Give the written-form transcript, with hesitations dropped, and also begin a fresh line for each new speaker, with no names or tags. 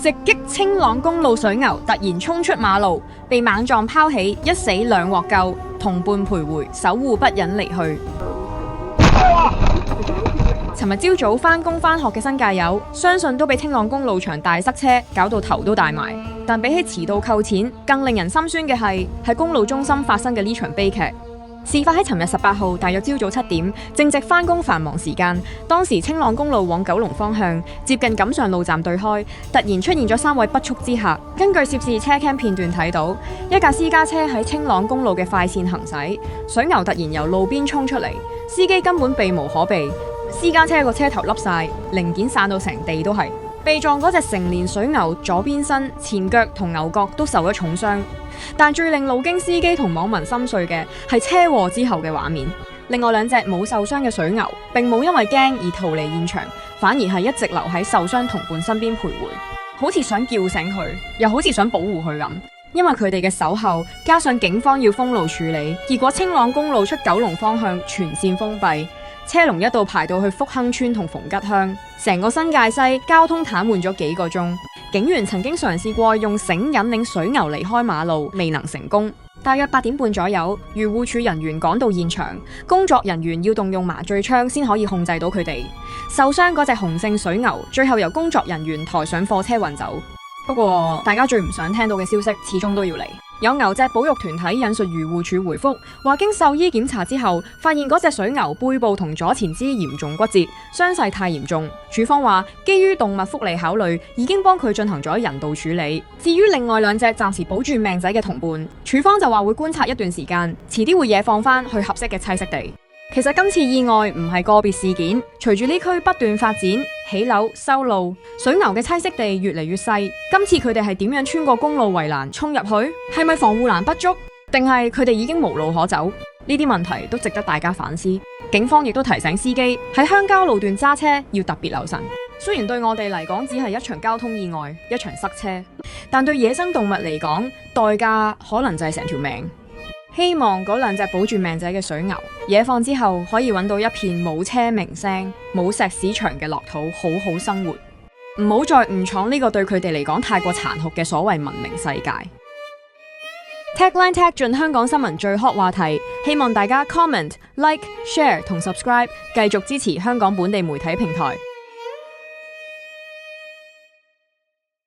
直擊青朗公路水牛突然衝出馬路，被猛撞拋起，一死兩獲救，同伴徘徊，守護不忍離去。尋日朝早返工返學嘅新界友，相信都俾青朗公路場大塞車搞到頭都大埋。但比起遲到扣錢，更令人心酸嘅係喺公路中心發生嘅呢場悲劇。事發喺尋日18號，大約朝早7點，正值返工繁忙時間。當時青朗公路往九龍方向，接近錦上路站對開，突然出現咗3位不速之客。根據涉事車 cam 片段睇到，一架私家車喺青朗公路嘅快線行駛，水牛突然由路邊衝出嚟，司機根本避無可避，私家車個車頭凹晒，零件散到成地都係。被撞嗰隻成年水牛左邊身、前腳同牛角都受咗重傷。但最令路經司機同網民心碎嘅係車禍之後嘅畫面。另外2隻冇受傷嘅水牛並冇因為驚而逃離現場，反而係一直留喺受傷同伴身邊徘徊，好似想叫醒佢，又好似想保護佢咁。因為佢哋嘅守候，加上警方要封路處理，結果青朗公路出九龍方向全線封閉，車龍一度排到去福亨村同逢吉鄉，成個新界西交通癱瘓咗幾個鐘。警員曾經嘗試過用繩引領水牛離開馬路，未能成功。大約8點半左右，漁護署人員趕到現場，工作人員要動用麻醉槍先可以控制到佢哋。受傷嗰隻雄性水牛最後由工作人員抬上貨車運走。不過，大家最唔想聽到嘅消息始終都要嚟。有牛隻保育團體引述漁護署回覆，話經獸醫檢查之後，發現嗰隻水牛背部同左前肢嚴重骨折，傷勢太嚴重。署方話，基於動物福利考慮，已經幫佢進行咗人道處理。至於另外2隻暫時保住命仔嘅同伴，署方就話會觀察一段時間，遲啲會野放返去合適嘅棲息地。其實今次意外唔係個別事件，隨住呢區不斷發展、起樓、修路，水牛嘅棲息地越嚟越細。今次佢哋係點樣穿過公路圍欄衝入去？係咪防護欄不足？定係佢哋已經無路可走？呢啲問題都值得大家反思。警方亦都提醒司機喺鄉郊路段揸車要特別留神。雖然對我哋嚟講只係一場交通意外、一場塞車，但對野生動物嚟講，代價可能就係成條命。希望嗰2隻保住命仔嘅水牛，野放之後可以揾到一片冇車鳴聲、冇石屎牆嘅樂土，好好生活。唔好再誤闖呢個對佢哋嚟講太過殘酷嘅所謂文明世界。Tagline Tag 進香港新聞最 hot 話題，希望大家 comment、like、share 同 subscribe，繼續支持香港本地媒體平台。